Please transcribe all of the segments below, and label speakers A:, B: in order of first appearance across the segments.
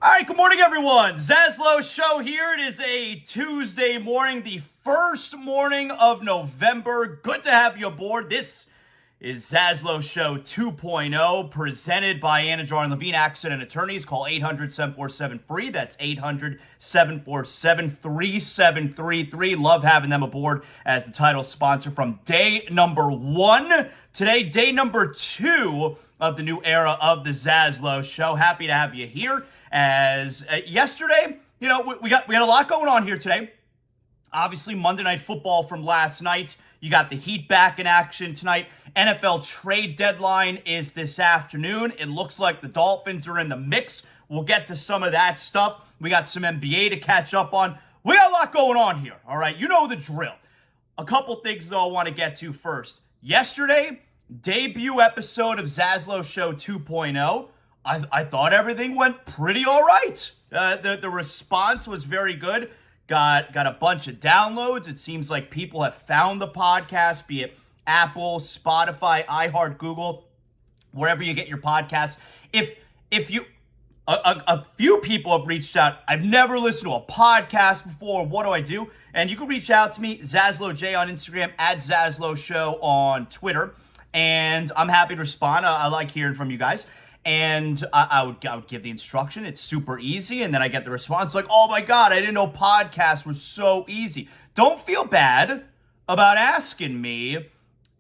A: All right, good morning, everyone. ZASLOW Show here. It is a Tuesday morning, the first morning of November. Good to have you aboard. This is ZASLOW Show 2.0, presented by Anidjar and Levine Accident Attorneys. Call 800-747-FREE. That's 800-747-3733. Love having them aboard as the title sponsor from day number 1. Today, day number 2 of the new era of the ZASLOW Show. Happy to have you here. As yesterday, we had a lot going on here today. Obviously, Monday Night Football from last night. You got the Heat back in action tonight. NFL trade deadline is this afternoon. It looks like the Dolphins are in the mix. We'll get to some of that stuff. We got some NBA to catch up on. We got a lot going on here, all right? You know the drill. A couple things, though, I want to get to first. Yesterday, debut episode of ZASLOW Show 2.0. I thought everything went pretty all right. The response was very good. Got a bunch of downloads. It seems like people have found the podcast, be it Apple, Spotify, iHeart, Google, wherever you get your podcasts. If you a few people have reached out. I've never listened to a podcast before. What do I do? And you can reach out to me, ZaslowJ on Instagram, at ZASLOW Show on Twitter, and I'm happy to respond. I like hearing from you guys. And I would give the instruction. It's super easy. And then I get the response like, oh my God, I didn't know podcasts were so easy. Don't feel bad about asking me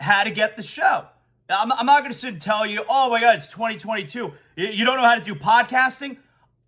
A: how to get the show. I'm not going to sit and tell you, oh my God, it's 2022. You don't know how to do podcasting?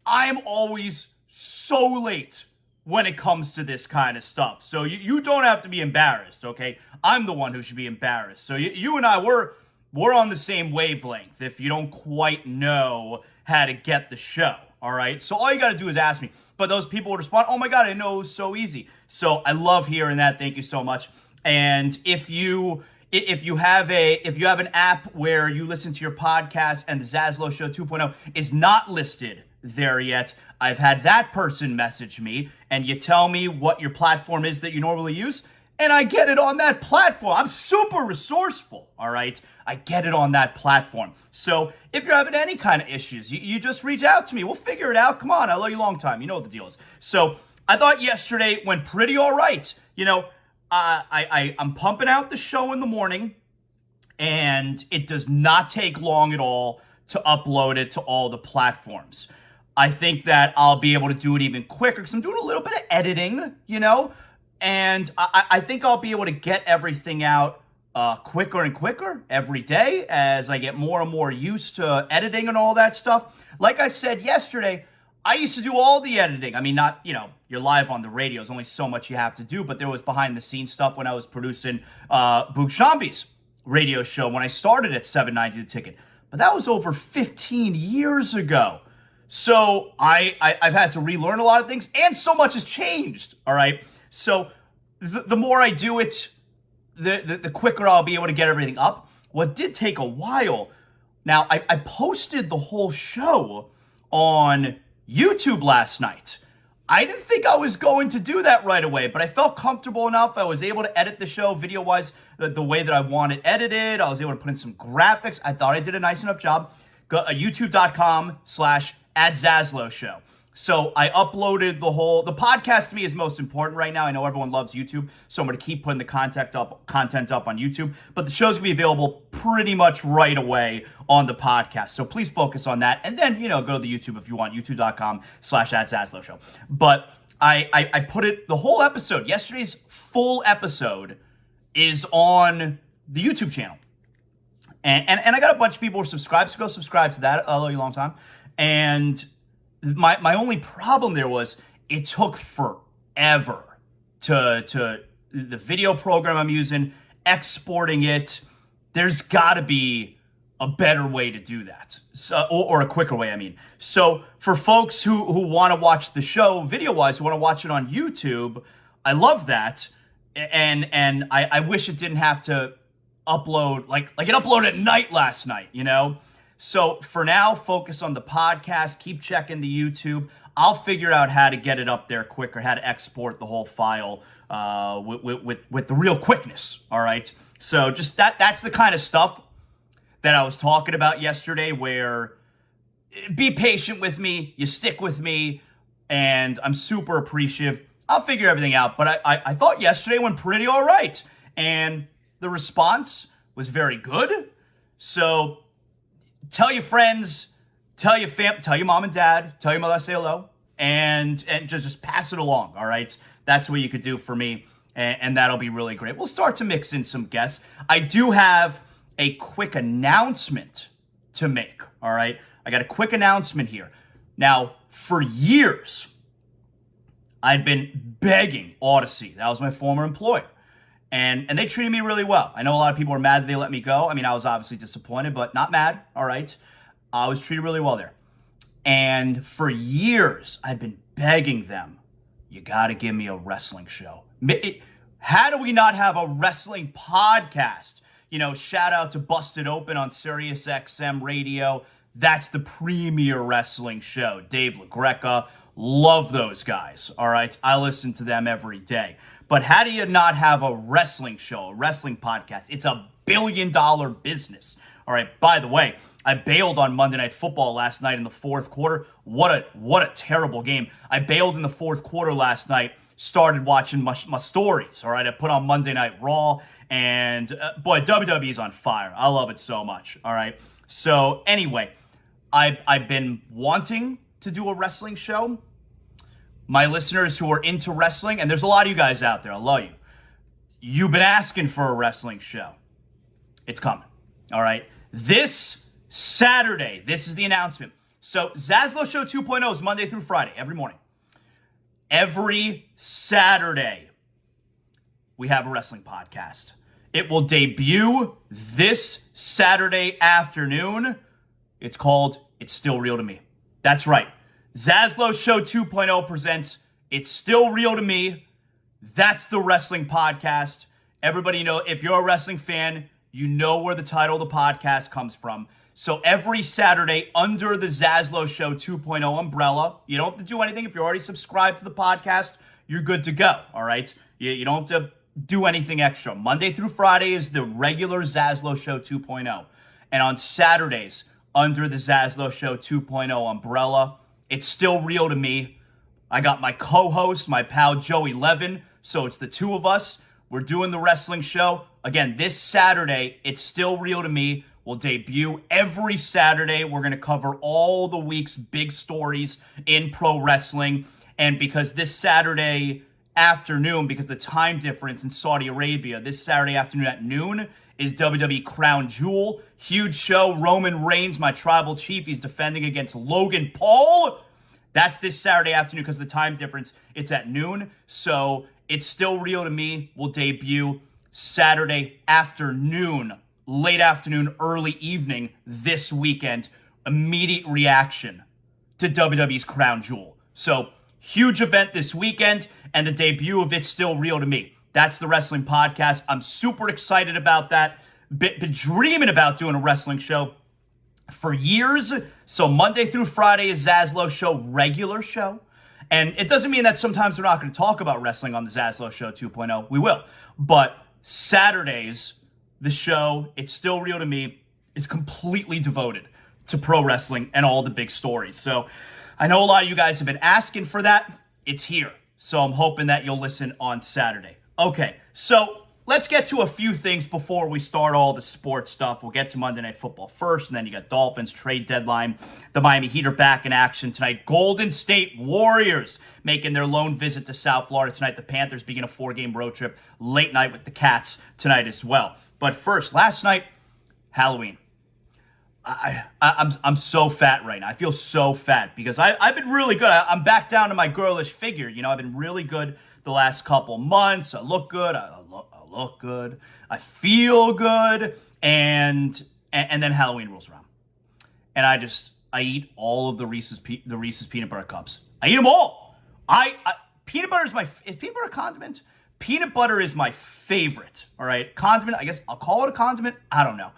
A: I am always so late when it comes to this kind of stuff. So you don't have to be embarrassed, okay? I'm the one who should be embarrassed. So you and I, we're on the same wavelength if you don't quite know how to get the show, all right? So all you got to do is ask me. But those people would respond, oh my God, I know it was so easy. So I love hearing that. Thank you so much. And if you have an app where you listen to your podcast and the ZASLOW Show 2.0 is not listed there yet, I've had that person message me and you tell me what your platform is that you normally use, and I get it on that platform. I'm super resourceful, all right? I get it on that platform. So if you're having any kind of issues, you just reach out to me. We'll figure it out. Come on, I love you a long time. You know what the deal is. So I thought yesterday went pretty all right. I'm pumping out the show in the morning, and it does not take long at all to upload it to all the platforms. I think that I'll be able to do it even quicker because I'm doing a little bit of editing, and I think I'll be able to get everything out quicker and quicker every day as I get more and more used to editing and all that stuff. Like I said yesterday, I used to do all the editing. I mean, not, you're live on the radio. There's only so much you have to do, but there was behind the scenes stuff when I was producing Boog Shambi's radio show when I started at 790 The Ticket. But that was over 15 years ago. So I've had to relearn a lot of things, and so much has changed, all right? So the more I do it, the quicker I'll be able to get everything up. What did take a while, now I posted the whole show on YouTube last night. I didn't think I was going to do that right away, but I felt comfortable enough. I was able to edit the show video-wise the way that I want it edited. I was able to put in some graphics. I thought I did a nice enough job. Go youtube.com/@ZASLOW Show. So I uploaded the podcast to me is most important right now. I know everyone loves YouTube, so I'm going to keep putting the content up on YouTube. But the show's going to be available pretty much right away on the podcast. So please focus on that. And then, go to the YouTube if you want, youtube.com/@ZASLOW Show. But I put it, the whole episode, yesterday's full episode is on the YouTube channel. And I got a bunch of people who are subscribed, so go subscribe to that. I love you a long time. And my only problem there was it took forever to the video program I'm using, exporting it. There's got to be a better way to do that, so, or a quicker way, I mean. So for folks who want to watch the show video-wise, who want to watch it on YouTube, I love that. And I wish it didn't have to upload, like it uploaded at night last night, So for now, focus on the podcast. Keep checking the YouTube. I'll figure out how to get it up there quicker, how to export the whole file with the real quickness, all right? So just that's the kind of stuff that I was talking about yesterday where be patient with me. You stick with me, and I'm super appreciative. I'll figure everything out. But I thought yesterday went pretty all right, and the response was very good. So tell your friends, tell your tell your mom and dad, tell your mother I say hello, and just pass it along. All right, that's what you could do for me, and that'll be really great. We'll start to mix in some guests. I do have a quick announcement to make. All right, I got a quick announcement here. Now, for years, I'd been begging Odyssey. That was my former employer. And they treated me really well. I know a lot of people were mad that they let me go. I mean, I was obviously disappointed, but not mad. All right. I was treated really well there. And for years, I'd been begging them, you got to give me a wrestling show. How do we not have a wrestling podcast? You know, shout out to Busted Open on Sirius XM Radio. That's the premier wrestling show. Dave LaGreca, love those guys. All right. I listen to them every day. But how do you not have a wrestling show, a wrestling podcast? It's $1 billion business. All right. By the way, I bailed on Monday Night Football last night in the fourth quarter. What a terrible game. I bailed in the fourth quarter last night, started watching my stories. All right. I put on Monday Night Raw, and boy, WWE's on fire. I love it so much. All right. So anyway, I've been wanting to do a wrestling show. My listeners who are into wrestling, and there's a lot of you guys out there, I love you. You've been asking for a wrestling show. It's coming, all right? This Saturday, this is the announcement. So ZASLOW Show 2.0 is Monday through Friday, every morning. Every Saturday, we have a wrestling podcast. It will debut this Saturday afternoon. It's called It's Still Real to Me. That's right. ZASLOW Show 2.0 presents It's Still Real to Me. That's the wrestling podcast. Everybody know, if you're a wrestling fan, you know where the title of the podcast comes from. So every Saturday under the ZASLOW Show 2.0 umbrella, you don't have to do anything. If you're already subscribed to the podcast, you're good to go, all right? You don't have to do anything extra. Monday through Friday is the regular ZASLOW Show 2.0. And on Saturdays, under the ZASLOW Show 2.0 umbrella, It's Still Real to Me. I got my co-host, my pal Joey Levine. So it's the two of us. We're doing the wrestling show. Again, this Saturday, It's Still Real to Me will debut every Saturday. We're going to cover all the week's big stories in pro wrestling. And because this Saturday afternoon, because the time difference in Saudi Arabia, this Saturday afternoon at noon is WWE Crown Jewel. Huge show. Roman Reigns, my tribal chief, he's defending against Logan Paul. That's this Saturday afternoon because of the time difference. It's at noon. So It's Still Real to Me will debut Saturday afternoon, late afternoon, early evening this weekend. Immediate reaction to WWE's Crown Jewel. So huge event this weekend and the debut of It's Still Real to Me. That's the wrestling podcast. I'm super excited about that. Been dreaming about doing a wrestling show for years. So Monday through Friday is ZASLOW Show, regular show. And it doesn't mean that sometimes we're not going to talk about wrestling on the ZASLOW Show 2.0. We will. But Saturdays, the show, It's Still Real to Me, is completely devoted to pro wrestling and all the big stories. So I know a lot of you guys have been asking for that. It's here. So I'm hoping that you'll listen on Saturday. Okay, so let's get to a few things before we start all the sports stuff. We'll get to Monday Night Football first, and then you got Dolphins, trade deadline. The Miami Heat are back in action tonight. Golden State Warriors making their lone visit to South Florida tonight. The Panthers begin a 4-game road trip late night with the Cats tonight as well. But first, last night, Halloween. I'm so fat right now. I feel so fat because I've been really good. I'm back down to my girlish figure. You know, I've been really good the last couple months. I look good. I look good. I feel good. And then Halloween rolls around. And I eat all of the Reese's peanut butter cups. I eat them all. Peanut butter is is peanut butter a condiment? Peanut butter is my favorite. All right. Condiment, I guess I'll call it a condiment. I don't know.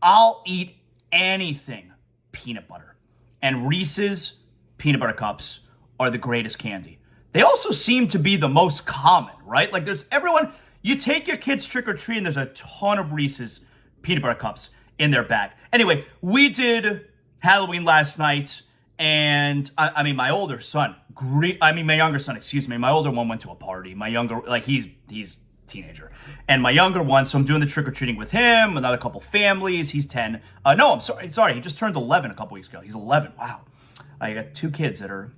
A: I'll eat anything peanut butter. And Reese's peanut butter cups are the greatest candy. They also seem to be the most common, right? Like you take your kids trick-or-treat and there's a ton of Reese's peanut butter cups in their bag. Anyway, we did Halloween last night, and I mean, my younger son, excuse me. My older one went to a party. My younger, like, he's teenager. And my younger one, so I'm doing the trick-or-treating with him, another couple families. He's 10. No, I'm sorry. He just turned 11 a couple weeks ago. He's 11. Wow. I got 2 kids that are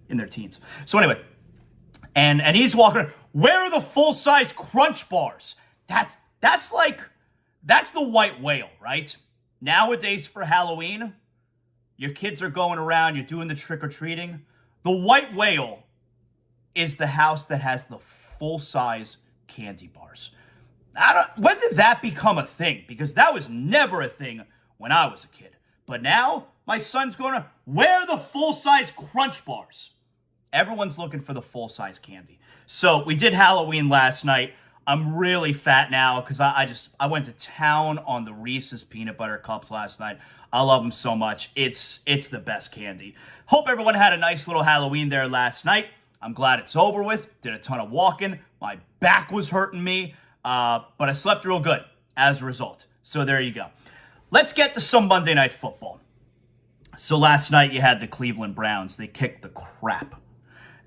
A: in their teens. So anyway, and he's walking around. Where are the full-size Crunch bars? That's the white whale, right? Nowadays for Halloween, your kids are going around, you're doing the trick-or-treating. The white whale is the house that has the full-size candy bars. When did that become a thing? Because that was never a thing when I was a kid. But now, my son's going to, where are the full-size Crunch bars? Everyone's looking for the full-size candy. So we did Halloween last night. I'm really fat now because I went to town on the Reese's peanut butter cups last night. I love them so much. It's the best candy. Hope everyone had a nice little Halloween there last night. I'm glad it's over with. Did a ton of walking. My back was hurting me, but I slept real good as a result. So there you go. Let's get to some Monday Night Football. So last night you had the Cleveland Browns. They kicked the crap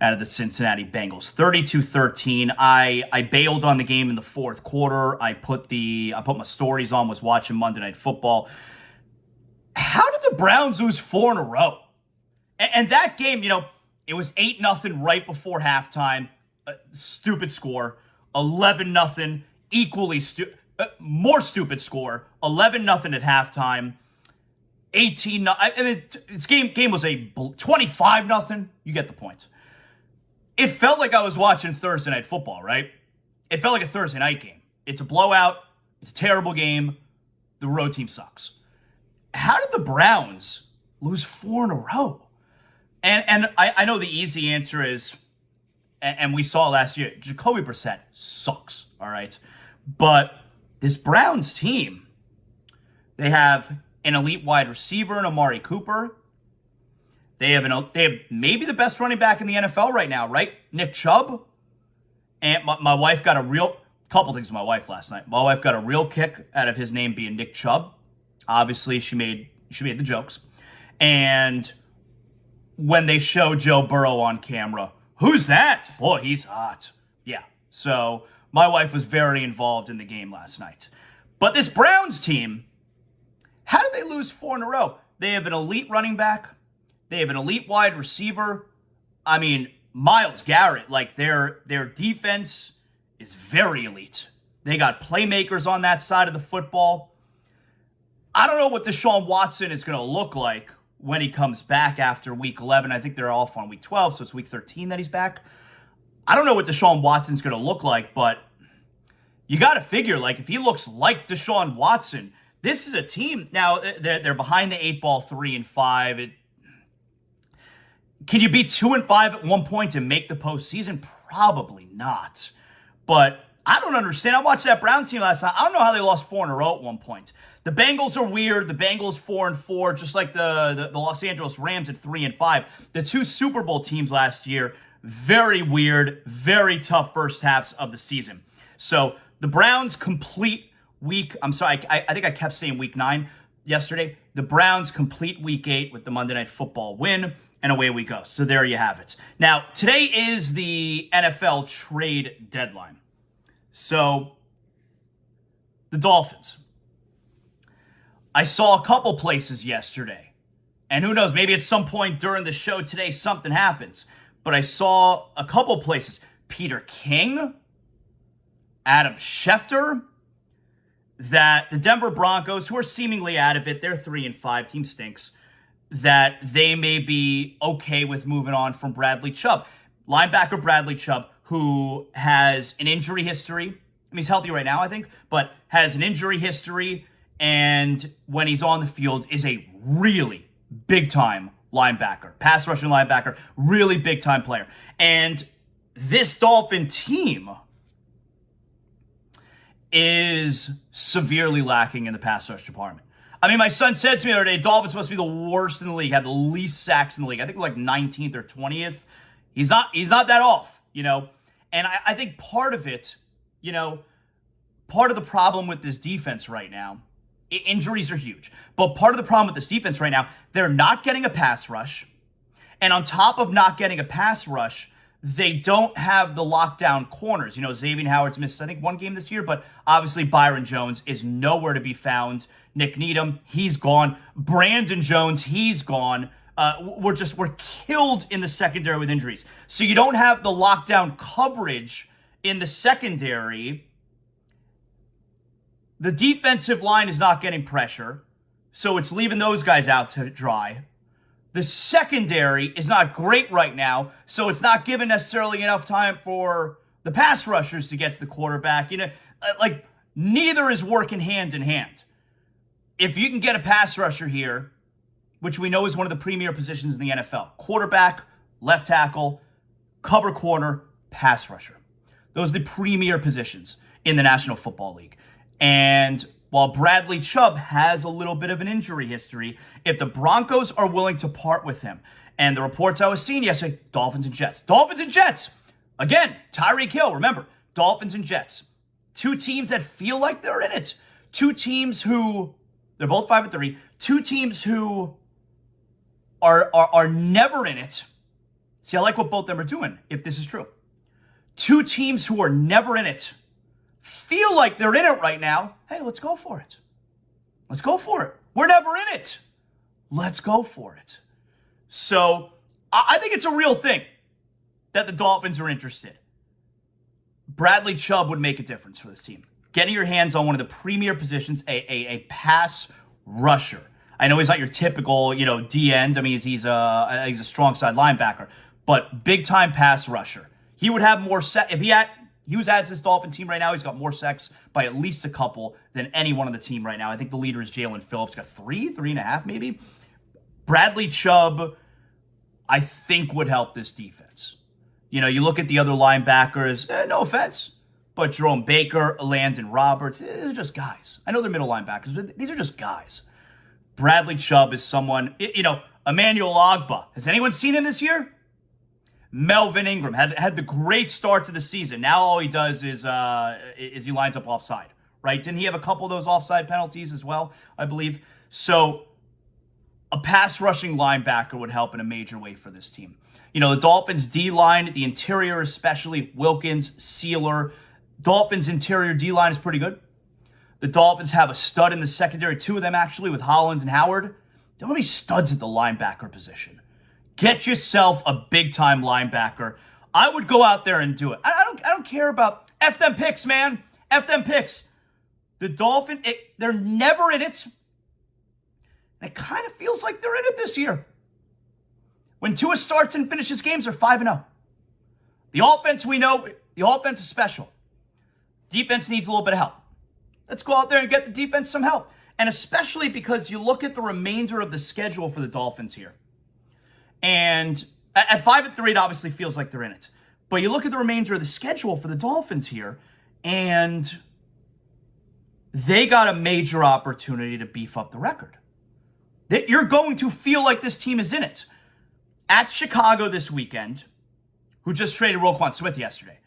A: out of the Cincinnati Bengals, 32-13. I bailed on the game in the fourth quarter. I put my stories on, was watching Monday Night Football. How did the Browns lose 4 in a row? And that game, it was 8-0 right before halftime. Stupid score. 11-0, equally more stupid score. 11-0 at halftime. 18. I mean, this game was a 25-0. You get the point. It felt like I was watching Thursday Night Football, right? It felt like a Thursday night game. It's a blowout. It's a terrible game. The road team sucks. How did the Browns lose 4 in a row? And I know the easy answer is, and we saw last year, Jacoby Brissett sucks, all right? But this Browns team, they have an elite wide receiver in Amari Cooper. They have maybe the best running back in the NFL right now, right? Nick Chubb. And my wife got couple things with my wife last night. My wife got a real kick out of his name being Nick Chubb. Obviously, she made the jokes. And when they show Joe Burrow on camera, who's that? Boy, he's hot. Yeah. So my wife was very involved in the game last night. But this Browns team, how did they lose 4 in a row? They have an elite running back. They have an elite wide receiver. I mean, Myles Garrett, like their defense is very elite. They got playmakers on that side of the football. I don't know what Deshaun Watson is going to look like when he comes back after week 11. I think they're off on week 12, so it's week 13 that he's back. I don't know what Deshaun Watson's going to look like, but you got to figure, like, if he looks like Deshaun Watson, this is a team. Now, they're behind the 8 ball 3-5. Can you be 2-5 at one point and make the postseason? Probably not. But I don't understand. I watched that Browns team last night. I don't know how they lost 4 in a row at one point. The Bengals are weird. The Bengals 4-4, just like the Los Angeles Rams at 3-5. The 2 Super Bowl teams last year, very weird, very tough first halves of the season. So the Browns complete week. I'm sorry, I think I kept saying week 9 yesterday. The Browns complete week 8 with the Monday Night Football win. And away we go. So there you have it. Now, today is the NFL trade deadline. So, the Dolphins. I saw a couple places yesterday. And who knows, maybe at some point during the show today something happens. But I saw a couple places. Peter King, Adam Schefter, that the Denver Broncos, who are seemingly out of it, they're 3-5, team stinks, that they may be okay with moving on from Bradley Chubb. Linebacker Bradley Chubb, who has an injury history. I mean, he's healthy right now, I think, but has an injury history, and when he's on the field is a really big-time linebacker, pass rushing linebacker, really big-time player. And this Dolphin team is severely lacking in the pass rush department. I mean, my son said to me the other day, Dolphins must be the worst in the league, have the least sacks in the league. I think like 19th or 20th. He's not that off, And I think part of it, part of the problem with this defense right now Injuries are huge. But part of the problem with this defense right now, they're not getting a pass rush. And on top of not getting a pass rush, they don't have the lockdown corners. You know, Xavier Howard's missed, I think, one game this year, but obviously Byron Jones is nowhere to be found. Nick Needham, he's gone. Brandon Jones, he's gone. We're killed in the secondary with injuries. So you don't have the lockdown coverage in the secondary. The defensive line is not getting pressure, so it's leaving those guys out to dry. The secondary is not great right now, so it's not giving necessarily enough time for the pass rushers to get to the quarterback. You know, like, neither is working hand in hand. If you can get a pass rusher here, which we know is one of the premier positions in the NFL, quarterback, left tackle, cover corner, pass rusher. Those are the premier positions in the National Football League. And while Bradley Chubb has a little bit of an injury history, if the Broncos are willing to part with him, and the reports I was seeing yesterday, Dolphins and Jets. Dolphins and Jets. Again, Tyreek Hill, remember, Dolphins and Jets. Two teams that feel like they're in it. Two teams who, they're both 5-3. Two teams who are never in it. See, I like what both of them are doing, if this is true. Two teams who are never in it feel like they're in it right now. Hey, let's go for it. Let's go for it. We're never in it. Let's go for it. So I think it's a real thing that the Dolphins are interested. Bradley Chubb would make a difference for this team. Getting your hands on one of the premier positions, a pass rusher. I know he's not your typical, D end. I mean, he's a strong side linebacker, but big time pass rusher. He would have more if he was added to this Dolphin team right now. He's got more sacks by at least a couple than anyone on the team right now. I think the leader is Jalen Phillips. Got 3.5 maybe. Bradley Chubb, I think, would help this defense. You look at the other linebackers, no offense, but Jerome Baker, Landon Roberts, they're just guys. I know they're middle linebackers, but these are just guys. Bradley Chubb is someone, Emmanuel Ogbah. Has anyone seen him this year? Melvin Ingram had the great start to the season. Now all he does is he lines up offside, right? Didn't he have a couple of those offside penalties as well, I believe? So a pass rushing linebacker would help in a major way for this team. The Dolphins D-line, the interior especially, Wilkins, Sealer. Dolphins interior D-line is pretty good. The Dolphins have a stud in the secondary, two of them actually, with Holland and Howard. There don't have any studs at the linebacker position. Get yourself a big-time linebacker. I would go out there and do it. I don't care about F them picks, man. F them picks. The Dolphins, they're never in it. And it kind of feels like they're in it this year. When Tua starts and finishes games, they're 5-0. The offense, we know, the offense is special. Defense needs a little bit of help. Let's go out there and get the defense some help. And especially because you look at the remainder of the schedule for the Dolphins here. And at 5-3, it obviously feels like they're in it. But you look at the remainder of the schedule for the Dolphins here, and they got a major opportunity to beef up the record. You're going to feel like this team is in it. At Chicago this weekend, who just traded Roquan Smith yesterday.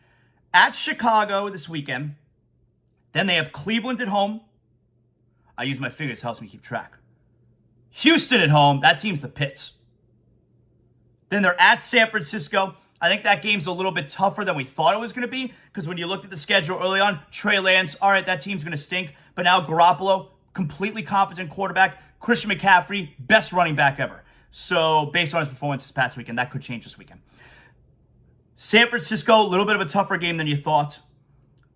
A: At Chicago this weekend, then they have Cleveland at home. I use my fingers, it helps me keep track. Houston at home, that team's the Pits. Then they're at San Francisco. I think that game's a little bit tougher than we thought it was going to be, because when you looked at the schedule early on, Trey Lance, all right, that team's going to stink. But now Garoppolo, completely competent quarterback. Christian McCaffrey, best running back ever. So based on his performance this past weekend, that could change this weekend. San Francisco, a little bit of a tougher game than you thought.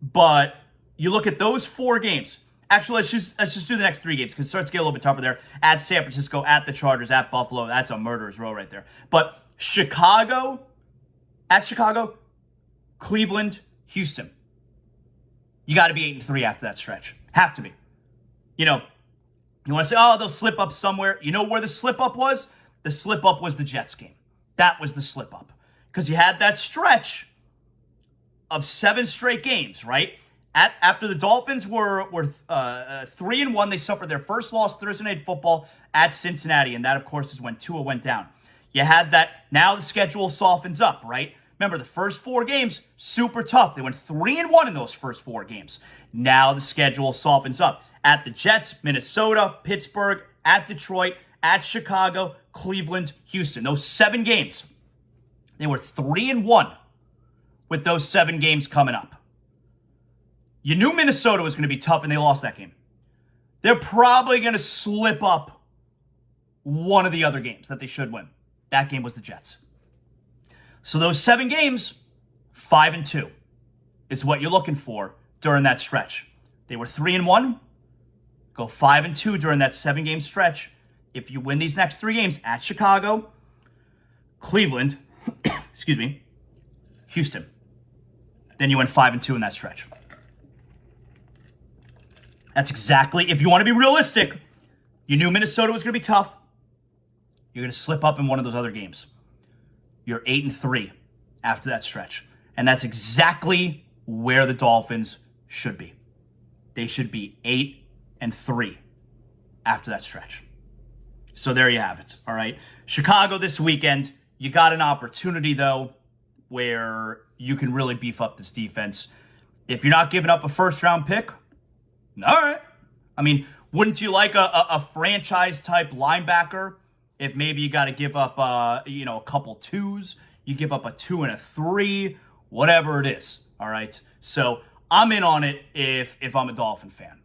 A: But you look at those four games. Actually, let's just do the next three games, because it starts to get a little bit tougher there. At San Francisco, at the Chargers, at Buffalo. That's a murderer's row right there. But at Chicago, Cleveland, Houston. You got to be 8-3 after that stretch. Have to be. You want to say, oh, they'll slip up somewhere. You know where the slip up was? The slip up was the Jets game. That was the slip up. Because you had that stretch of 7 straight games, right? After the Dolphins were 3-1, they suffered their first loss Thursday Night Football at Cincinnati. And that, of course, is when Tua went down. You had that. Now the schedule softens up, right? Remember, the first 4 games, super tough. They went 3-1 in those first 4 games. Now the schedule softens up. At the Jets, Minnesota, Pittsburgh, at Detroit, at Chicago, Cleveland, Houston. Those 7 games, they were 3-1 with those 7 games coming up. You knew Minnesota was going to be tough, and they lost that game. They're probably going to slip up one of the other games that they should win. That game was the Jets. So those 7 games, 5-2 is what you're looking for during that stretch. They were 3-1. Go 5-2 during that 7-game stretch. If you win these next 3 games at Chicago, Cleveland, excuse me, Houston, then you win 5-2 in that stretch. That's exactly, if you want to be realistic, you knew Minnesota was going to be tough. You're going to slip up in one of those other games. You're 8-3 after that stretch. And that's exactly where the Dolphins should be. They should be 8-3 after that stretch. So there you have it, all right? Chicago this weekend, you got an opportunity, though, where you can really beef up this defense. If you're not giving up a first-round pick, all right. I mean, wouldn't you like a franchise-type linebacker if maybe you got to give up, a couple 2s? You give up a 2 and a 3, whatever it is, all right? So I'm in on it if I'm a Dolphin fan.